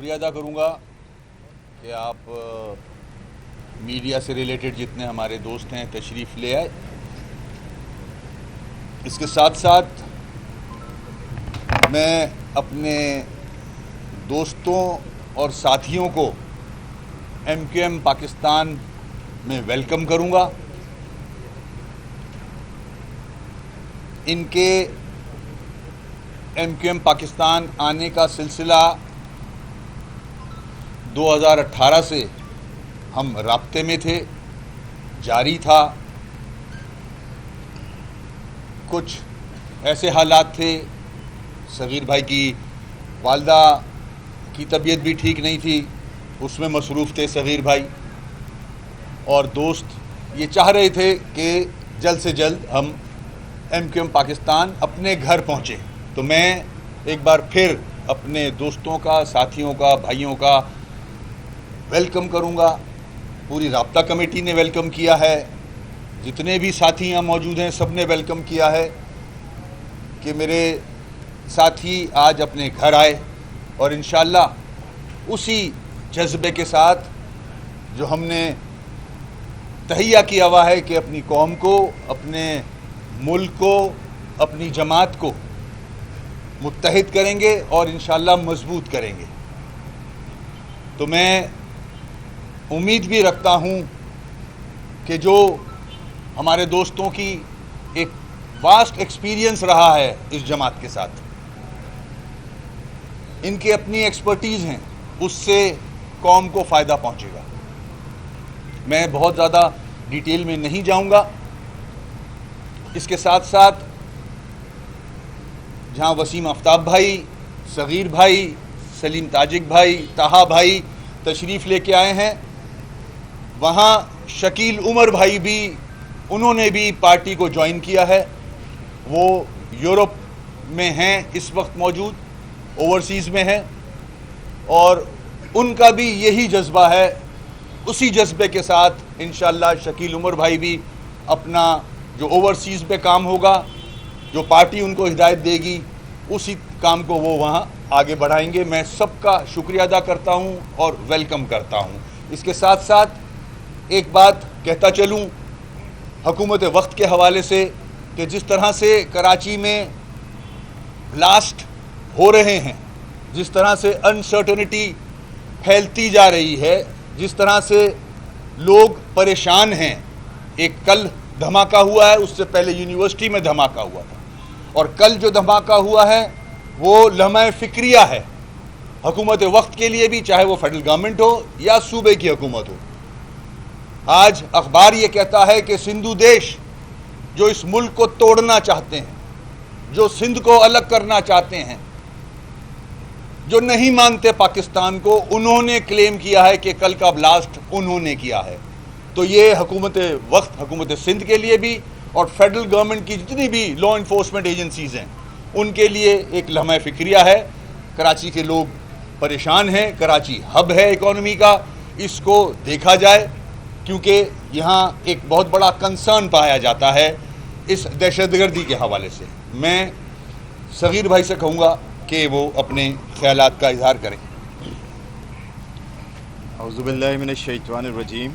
शुक्रिया अदा करूँगा कि आप मीडिया से रिलेटेड जितने हमारे दोस्त हैं तशरीफ़ ले आए। इसके साथ साथ मैं अपने दोस्तों और साथियों को MQM पाकिस्तान में वेलकम करूँगा। इनके MQM पाकिस्तान आने का सिलसिला 2018 से हम राब्ते में थे, जारी था। कुछ ऐसे हालात थे, सगीर भाई की वालदा की तबीयत भी ठीक नहीं थी, उसमें मसरूफ़ थे सगीर भाई, और दोस्त ये चाह रहे थे कि जल्द से जल्द हम MQM पाकिस्तान अपने घर पहुँचे। तो मैं एक बार फिर अपने दोस्तों का, साथियों का, भाइयों का वेलकम करूंगा। पूरी राब्ता कमेटी ने वेलकम किया है, जितने भी साथी यहाँ मौजूद हैं सब ने वेलकम किया है कि मेरे साथी आज अपने घर आए, और इंशाअल्लाह उसी जज्बे के साथ जो हमने तहिया किया हुआ है कि अपनी कौम को, अपने मुल्क को, अपनी जमात को मुत्तहिद करेंगे और इंशाअल्लाह मजबूत करेंगे। तो मैं उम्मीद भी रखता हूँ कि जो हमारे दोस्तों की एक वास्ट एक्सपीरियंस रहा है इस जमात के साथ, इनकी अपनी एक्सपर्टीज़ हैं, उससे कौम को फ़ायदा पहुँचेगा। मैं बहुत ज़्यादा डिटेल में नहीं जाऊँगा। इसके साथ साथ जहाँ वसीम आफ्ताब भाई, सगीर भाई, सलीम ताजिक भाई, ताहा भाई तशरीफ़ लेके आए हैं, वहाँ शकील उमर भाई भी, उन्होंने भी पार्टी को ज्वाइन किया है। वो यूरोप में हैं इस वक्त मौजूद, ओवरसीज़ में हैं, और उनका भी यही जज्बा है। उसी जज्बे के साथ इंशाअल्लाह शकील उमर भाई भी अपना जो ओवरसीज़ पे काम होगा, जो पार्टी उनको हिदायत देगी, उसी काम को वो वहाँ आगे बढ़ाएंगे। मैं सबका शुक्रिया अदा करता हूँ और वेलकम करता हूँ। इसके साथ साथ एक बात कहता चलूँ हुकूमत वक्त के हवाले से कि जिस तरह से कराची में ब्लास्ट हो रहे हैं, जिस तरह से अनसर्टनिटी फैलती जा रही है, जिस तरह से लोग परेशान हैं। एक कल धमाका हुआ है, उससे पहले यूनिवर्सिटी में धमाका हुआ था, और कल जो धमाका हुआ है वो लम्हा फिक्रिया है हुकूमत वक्त के लिए भी, चाहे वो फेडरल गवर्नमेंट हो या सूबे की हुकूमत हो। आज अखबार ये कहता है कि सिंधु देश जो इस मुल्क को तोड़ना चाहते हैं, जो सिंध को अलग करना चाहते हैं, जो नहीं मानते पाकिस्तान को, उन्होंने क्लेम किया है कि कल का ब्लास्ट उन्होंने किया है। तो ये हुकूमत वक्त, हुकूमत सिंध के लिए भी और फेडरल गवर्नमेंट की जितनी भी लॉ इन्फोर्समेंट एजेंसीज़ हैं, उनके लिए एक लम्हा फिक्रिया है। कराची के लोग परेशान हैं, कराची हब है इकॉनमी का, इसको देखा जाए, क्योंकि यहाँ एक बहुत बड़ा कंसर्न पाया जाता है इस दहशतगर्दी के हवाले से। मैं सगीर भाई से कहूँगा कि वो अपने ख्यालात का इजहार करें। औज़ु बिल्लाहि मिनश शैतानिर रजीम।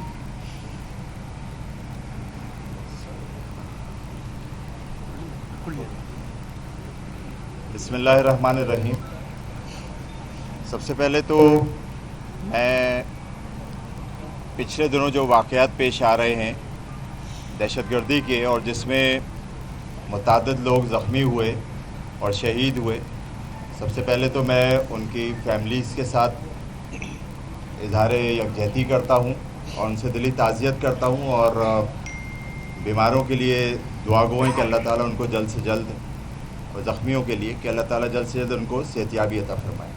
बिस्मिल्लाहिर्रहमानिर्रहीम। सबसे पहले तो मैं पिछले दिनों जो वाक़यात पेश आ रहे हैं दहशतगर्दी के, और जिसमें मुतअद्दिद लोग ज़ख्मी हुए और शहीद हुए, सबसे पहले तो मैं उनकी फैमिलीज़ के साथ इज़हार यकजहती करता हूँ और उनसे दिली ताज़ियत करता हूँ, और बीमारों के लिए दुआ गो हैं कि अल्लाह ताला उनको जल्द से जल्द, और ज़ख्मियों के लिए कि अल्लाह ताला जल्द से जल्द उनको सेहतियाबी अता फरमाए।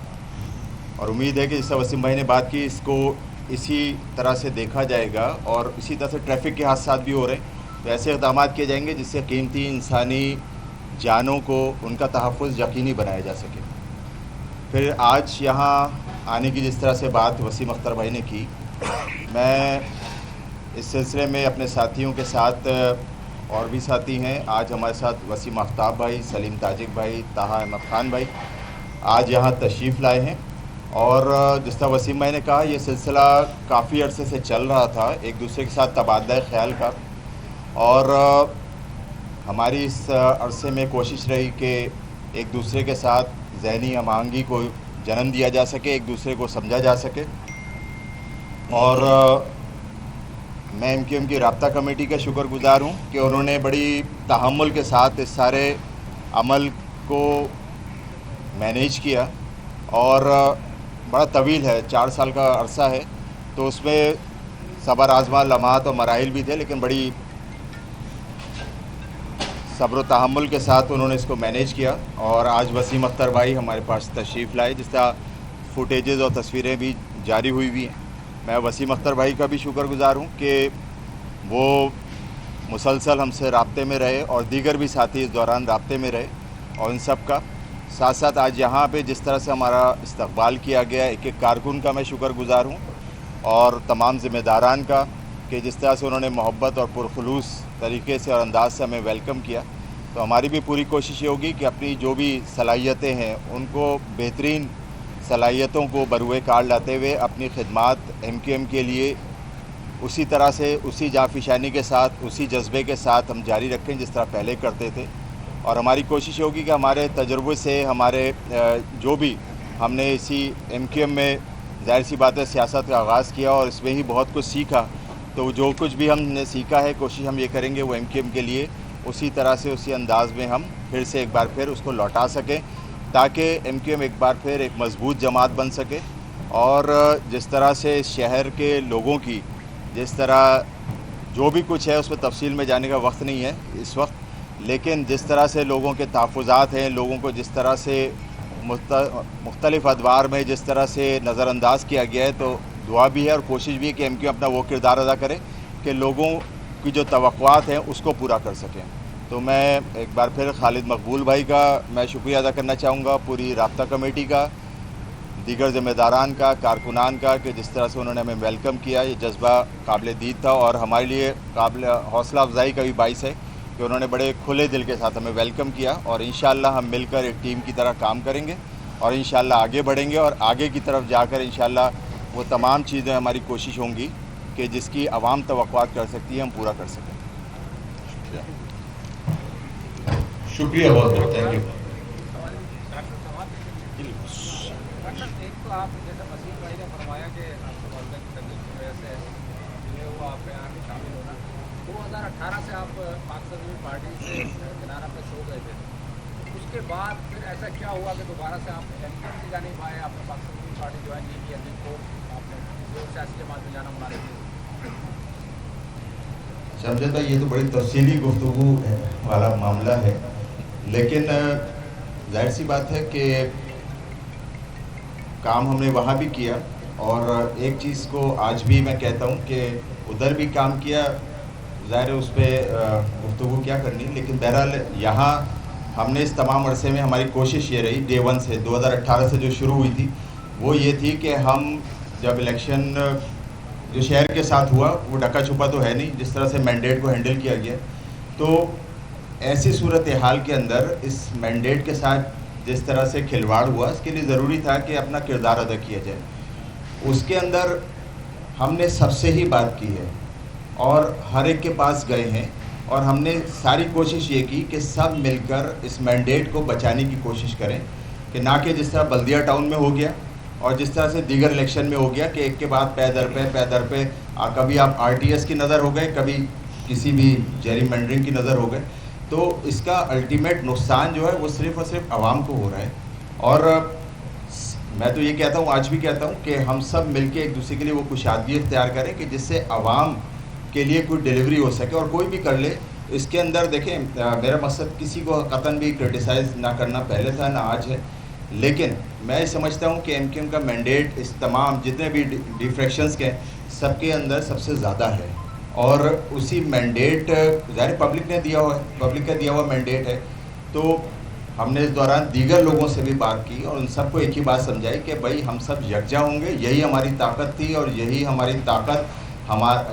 और उम्मीद है कि जैसा वसीम भाई ने बात की, इसको इसी तरह से देखा जाएगा, और इसी तरह से ट्रैफिक के हादसात भी हो रहे हैं, तो ऐसे इक़दाम किए जाएंगे जिससे कीमती इंसानी जानों को, उनका तहफ़्फ़ुज़ यकीनी बनाया जा सके। फिर आज यहाँ आने की जिस तरह से बात वसीम अख्तर भाई ने की, मैं इस सिलसिले में अपने साथियों के साथ, और भी साथी हैं आज हमारे साथ, वसीम आफ्ताब भाई, सलीम ताजिक भाई, ताहा अहमद ख़ान भाई आज यहाँ तशरीफ़ लाए हैं, اور جس طرح وسیم بھائی نے کہا یہ سلسلہ کافی عرصے سے چل رہا تھا ایک دوسرے کے ساتھ تبادلہ خیال کا، اور ہماری اس عرصے میں کوشش رہی کہ ایک دوسرے کے ساتھ ذہنی ہم آہنگی کو جنم دیا جا سکے، ایک دوسرے کو سمجھا جا سکے. اور میں ایم کیو ایم کی رابطہ کمیٹی کا شکر گزار ہوں کہ انہوں نے بڑی تحمل کے ساتھ اس سارے عمل کو مینیج کیا، اور بڑا طویل ہے، 4 سال کا عرصہ ہے، تو اس میں صبر آزما لمحات اور مراحل بھی تھے، لیکن بڑی صبر و تحمل کے ساتھ انہوں نے اس کو مینیج کیا. اور آج وسیم اختر بھائی ہمارے پاس تشریف لائے، جس طرح فوٹیجز اور تصویریں بھی جاری ہوئی ہوئی ہیں. میں وسیم اختر بھائی کا بھی شکر گزار ہوں کہ وہ مسلسل ہم سے رابطے میں رہے، اور دیگر بھی ساتھی اس دوران رابطے میں رہے، اور ان سب کا ساتھ ساتھ آج یہاں پہ جس طرح سے ہمارا استقبال کیا گیا، ایک ایک کارکن کا میں شکر گزار ہوں، اور تمام ذمہ داران کا کہ جس طرح سے انہوں نے محبت اور پرخلوص طریقے سے اور انداز سے ہمیں ویلکم کیا. تو ہماری بھی پوری کوشش یہ ہوگی کہ اپنی جو بھی صلاحیتیں ہیں ان کو بہترین صلاحیتوں کو بروئے کار لاتے ہوئے اپنی خدمات ایم کیو ایم کے لیے اسی طرح سے، اسی جانفشانی کے ساتھ، اسی جذبے کے ساتھ ہم جاری رکھیں جس طرح پہلے کرتے تھے. اور ہماری کوشش ہوگی کہ ہمارے تجربے سے، ہمارے جو بھی ہم نے اسی ایم کیو ایم میں ظاہر سی بات ہے سیاست کا آغاز کیا اور اس میں ہی بہت کچھ سیکھا، تو جو کچھ بھی ہم نے سیکھا ہے کوشش ہم یہ کریں گے وہ ایم کیو ایم کے لیے اسی طرح سے، اسی انداز میں ہم پھر سے ایک بار پھر اس کو لوٹا سکیں، تاکہ ایم کیو ایم ایک بار پھر ایک مضبوط جماعت بن سکے. اور جس طرح سے شہر کے لوگوں کی جس طرح جو بھی کچھ ہے اس میں تفصیل میں جانے کا وقت نہیں ہے اس وقت، لیکن جس طرح سے لوگوں کے تحفظات ہیں، لوگوں کو جس طرح سے مختلف ادوار میں جس طرح سے نظر انداز کیا گیا ہے، تو دعا بھی ہے اور کوشش بھی ہے کہ ایم کیو اپنا وہ کردار ادا کرے کہ لوگوں کی جو توقعات ہیں اس کو پورا کر سکیں. تو میں ایک بار پھر خالد مقبول بھائی کا میں شکریہ ادا کرنا چاہوں گا، پوری رابطہ کمیٹی کا، دیگر ذمہ داران کا، کارکنان کا، کہ جس طرح سے انہوں نے ہمیں ویلکم کیا. یہ جذبہ قابل دید تھا اور ہمارے لیے قابل حوصلہ افزائی کا بھی باعث ہے کہ انہوں نے بڑے کھلے دل کے ساتھ ہمیں ویلکم کیا. اور انشاءاللہ ہم مل کر ایک ٹیم کی طرح کام کریں گے اور انشاءاللہ آگے بڑھیں گے، اور آگے کی طرف جا کر انشاءاللہ وہ تمام چیزیں ہماری کوشش ہوں گی کہ جس کی عوام توقعات کر سکتی ہے ہم پورا کر سکیں. شکریہ بہت بہت، تھینک یو. ایک تو آپ جیسے وسیم بھائی نے فرمایا کہ آپ کو والدہ کی طبیعت کی وجہ سے یہ ہوا آپ یہاں میں شامل ہونا. 2018 سے آپ پاکستان پارٹی سے کنارہ پہ سو گئے تھے، اس کے بعد پھر ایسا کیا ہوا کہ دوبارہ سے آپ ایم کیو ایم سے جا نہیں پائے؟ آپ نے پاکستان پارٹی جوائن نہیں کی، جن کو آپ نے جو سیاسی جماعت میں جانا مناسب ہے. شمشید بھائی یہ تو بڑی تفصیلی گفتگو والا معاملہ ہے، لیکن ظاہر سی بات ہے کہ کام ہم نے وہاں بھی کیا، اور ایک چیز کو آج بھی میں کہتا ہوں کہ ادھر بھی کام کیا، ظاہر ہے اس پہ گفتگو کیا کرنی، لیکن بہرحال یہاں ہم نے اس تمام عرصے میں ہماری کوشش یہ رہی ڈے 1 سے 2018 سے جو شروع ہوئی تھی وہ یہ تھی کہ ہم جب الیکشن جو شہر کے ساتھ ہوا وہ ڈھکا چھپا تو ہے نہیں، جس طرح سے مینڈیٹ کو ہینڈل کیا گیا، تو ایسی صورتحال کے اندر اس مینڈیٹ کے ساتھ جس طرح سے کھلواڑ ہوا اس کے لیے ضروری تھا کہ اپنا کردار ادا کیا جائے. اس کے اندر ہم نے سب سے ہی بات کی ہے اور ہر ایک کے پاس گئے ہیں، اور ہم نے ساری کوشش یہ کی کہ سب مل کر اس مینڈیٹ کو بچانے کی کوشش کریں، کہ نہ کہ جس طرح بلدیہ ٹاؤن میں ہو گیا اور جس طرح سے دیگر الیکشن میں ہو گیا کہ ایک کے بعد پے در پہ کبھی آپ آر ٹی ایس کی نظر ہو گئے، کبھی کسی بھی جیری مینڈرنگ کی نظر ہو گئے. تو اس کا الٹیمیٹ نقصان جو ہے وہ صرف اور صرف عوام کو ہو رہا ہے. اور میں تو یہ کہتا ہوں، آج بھی کہتا ہوں کہ ہم سب مل کے ایک دوسرے کے لیے وہ کشادگی اختیار کریں کہ جس سے عوام کے لیے کوئی ڈیلیوری ہو سکے، اور کوئی بھی کر لے. اس کے اندر دیکھیں میرا مقصد کسی کو قطعاً بھی کرٹیسائز نہ کرنا پہلے تھا نہ آج ہے، لیکن میں سمجھتا ہوں کہ ایم کیو ایم کا مینڈیٹ اس تمام جتنے بھی ڈیفریکشنز کے سب کے اندر سب سے زیادہ ہے، اور اسی مینڈیٹ ظاہر پبلک نے دیا ہوا ہے، پبلک کا دیا ہوا مینڈیٹ ہے. تو ہم نے اس دوران دیگر لوگوں سے بھی بات کی اور ان سب کو ایک ہی بات سمجھائی کہ بھائی ہم سب یکجا ہوں گے، یہی ہماری طاقت تھی اور یہی ہماری طاقت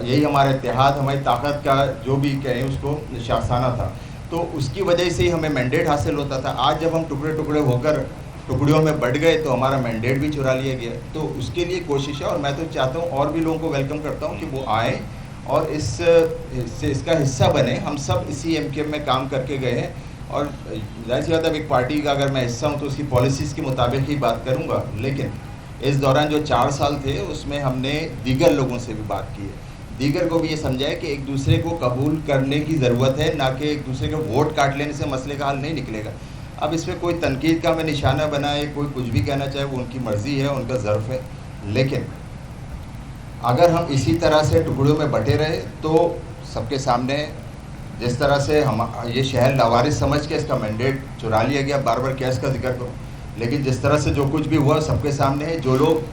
یہی ہمارا اتحاد ہماری طاقت کا جو بھی کہیں اس کو شاخسانہ تھا. تو اس کی وجہ سے ہی ہمیں مینڈیٹ حاصل ہوتا تھا. آج جب ہم ٹکڑے ٹکڑے ہو کر टुकड़ियों में बट गए तो हमारा मैंडेट भी चुरा लिया गया। तो उसके लिए कोशिश है, और मैं तो चाहता हूँ और भी लोगों को वेलकम करता हूँ कि वो आएँ और इसका हिस्सा बने। हम सब इसी MKM में काम करके गए हैं, और जाहिर सी बात है, एक पार्टी का अगर मैं हिस्सा हूँ तो उसकी पॉलिसीज़ के मुताबिक ही बात करूँगा। लेकिन इस दौरान जो 4 साल थे उसमें हमने दीगर लोगों से भी बात की है, दीगर को भी ये समझाया कि एक दूसरे को कबूल करने की ज़रूरत है, ना कि एक दूसरे के वोट काट लेने से मसले का हल नहीं निकलेगा। अब इसमें कोई तनकीद का मैं निशाना बनाए, कोई कुछ भी कहना चाहे, वो उनकी मर्ज़ी है, उनका ज़र्फ़ है। लेकिन अगर हम इसी तरह से टुकड़ों में बटे रहे तो सबके सामने जिस तरह से हम ये शहर लावारिस समझ के इसका मैंडेट चुरा लिया गया, बार बार क्या इसका जिक्र करूँ, लेकिन जिस तरह से जो कुछ भी हुआ सबके सामने है। जो लोग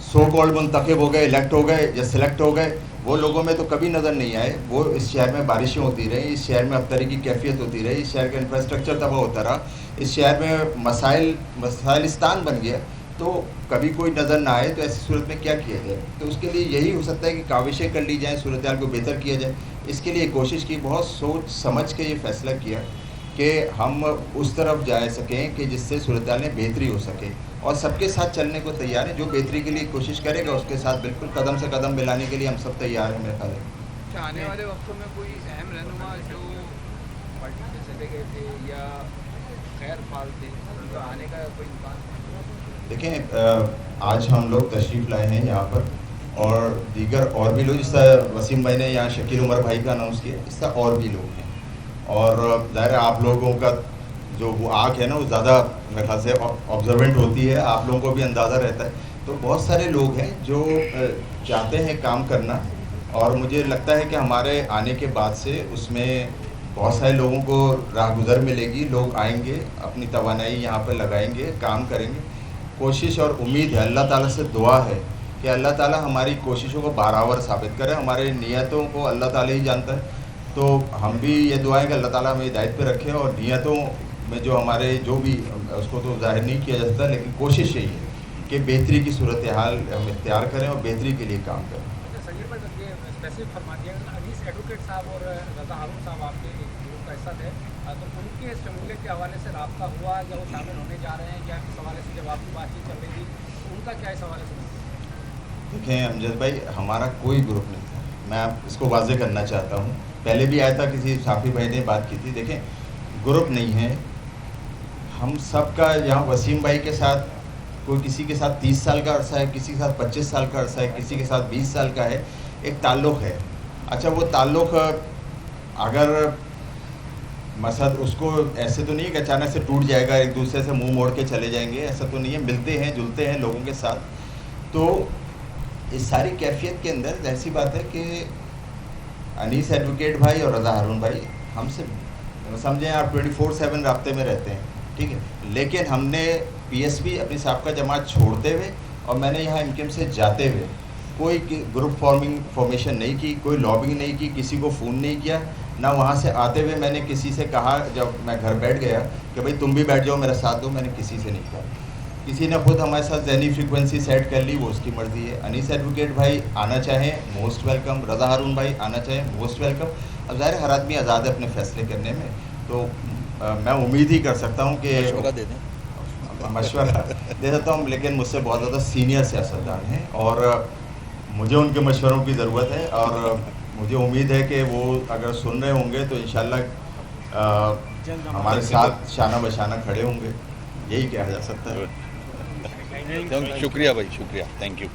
सो कॉल्ड मुंतखब हो गए, इलेक्ट हो गए या सिलेक्ट हो गए, वो लोगों में तो कभी नज़र नहीं आए। वो इस शहर में बारिशें होती रही, इस शहर में अफ्तारी की कैफियत होती रही, इस शहर का इंफ्रास्ट्रक्चर तबाह होता रहा, इस शहर में मसाइलिस्तान बन गया, तो कभी कोई नज़र ना आए। तो ऐसी सूरत में क्या किया जाए? तो उसके लिए यही हो सकता है कि काविशें कर ली जाएँ, सूरत हाल को बेहतर किया जाए। इसके लिए कोशिश की, बहुत सोच समझ के ये फ़ैसला किया कि हम उस तरफ जा सकें कि जिससे सूरत हाल में बेहतरी हो सके, और सबके साथ चलने को तैयार हैं। जो बेहतरी के लिए कोशिश करेगा उसके साथ बिल्कुल कदम से कदम मिलाने के लिए हम सब तैयार हैं। मेरे ख्याल है आने वाले वक्तों में कोई अहम रहनुमा जो पार्टी से चले गए थे या खैर फाल थे, उनका आने का कोई इम्कान? देखें, आज हम लोग तशरीफ़ लाए हैं यहाँ पर, और दीगर और भी लोग, जिस तरह वसीम भाई ने यहाँ शकील उमर भाई का अनाउंस किया, इस तरह और भी लोग हैं। और ज़ाहिर है आप लोगों का जो वो आँख है ना, वो ज़्यादा मेरे ख्याल से ऑब्जर्वेंट होती है, आप लोगों को भी अंदाज़ा रहता है। तो बहुत सारे लोग हैं जो चाहते हैं काम करना, और मुझे लगता है कि हमारे आने के बाद से उसमें बहुत सारे लोगों को राहगुज़र मिलेगी। लोग आएंगे, अपनी तवानाई यहाँ पर लगाएंगे, काम करेंगे। कोशिश और उम्मीद है, अल्लाह ताला से दुआ है कि अल्लाह ताला हमारी कोशिशों को बारावर साबित करे। हमारे नियतों को अल्लाह ताला ही जानता है, तो हम भी ये दुआएं कि अल्लाह ताला हमें हिदायत पे रखे, और नियतों में जो हमारे जो भी, उसको तो जाहिर नहीं किया जा सकता, लेकिन कोशिश यही है कि बेहतरी की सूरत हाल हम इख्तियार करें और बेहतरी के लिए काम करें। सगीर भाई, ये स्पेसिफिक फरमा दिया, अनीस एडवोकेट साहब और रज़ा हारून साहब आपके ग्रुप का हिस्सा थे, तो उनके शमूलियत के हवाले से रब्ता हुआ या वो शामिल होने जा रहे हैं क्या? इस हवाले से जब आपकी बातचीत चल रही थी तो उनका क्या इस हवाले से? देखें अमजद भाई, हमारा कोई ग्रुप नहीं था, मैं इसको वाज़ेह करना चाहता हूँ। पहले भी आया था, किसी साफ़ी भाई ने बात की थी। देखें, ग्रुप नहीं है हम सब का। यहाँ वसीम भाई के साथ कोई किसी के साथ 30 साल का अरसा है, किसी के साथ 25 साल का अरसा है, किसी के साथ 20 साल का है, एक ताल्लुक़ है। अच्छा, वो ताल्लुक़ अगर मसद उसको ऐसे तो नहीं है कि अचानक से टूट जाएगा, एक दूसरे से मुंह मोड़ के चले जाएंगे, ऐसा तो नहीं है। मिलते हैं, जुलते हैं लोगों के साथ। तो इस सारी कैफियत के अंदर जाहिर सी बात है कि अनीस एडवोकेट भाई और रज़ा हारून भाई हमसे समझें आप 24/7 राब्ते में रहते हैं, ठीक है। लेकिन हमने PSP अपनी साबका जमात छोड़ते हुए और मैंने यहाँ MKM से जाते हुए कोई ग्रुप फॉर्मेशन नहीं की, कोई लॉबिंग नहीं की, किसी को फ़ोन नहीं किया, ना वहाँ से आते हुए मैंने किसी से कहा जब मैं घर बैठ गया कि भाई तुम भी बैठ जाओ मेरा साथ दो। मैंने किसी से नहीं कहा, किसी ने खुद हमारे साथ ज़हनी फ्रीक्वेंसी सेट कर ली, वो उसकी मर्ज़ी है। अनीस एडवोकेट भाई आना चाहें मोस्ट वेलकम, रज़ा हारून भाई आना चाहें मोस्ट वेलकम। अब ज़ाहिर हर आदमी आज़ाद है अपने फ़ैसले करने में, तो मैं उम्मीद ही कर सकता हूँ कि मशवरा दे दें, मशवरा दे सकता हूँ, लेकिन मुझसे बहुत ज़्यादा सीनियर सियासतदान हैं और मुझे उनके मशवरों की ज़रूरत है। और मुझे उम्मीद है कि वो अगर सुन रहे होंगे तो इंशाल्लाह हमारे साथ शाना बशाना खड़े होंगे, यही कहा जा सकता है। शुक्रिया भाई, शुक्रिया, थैंक यू।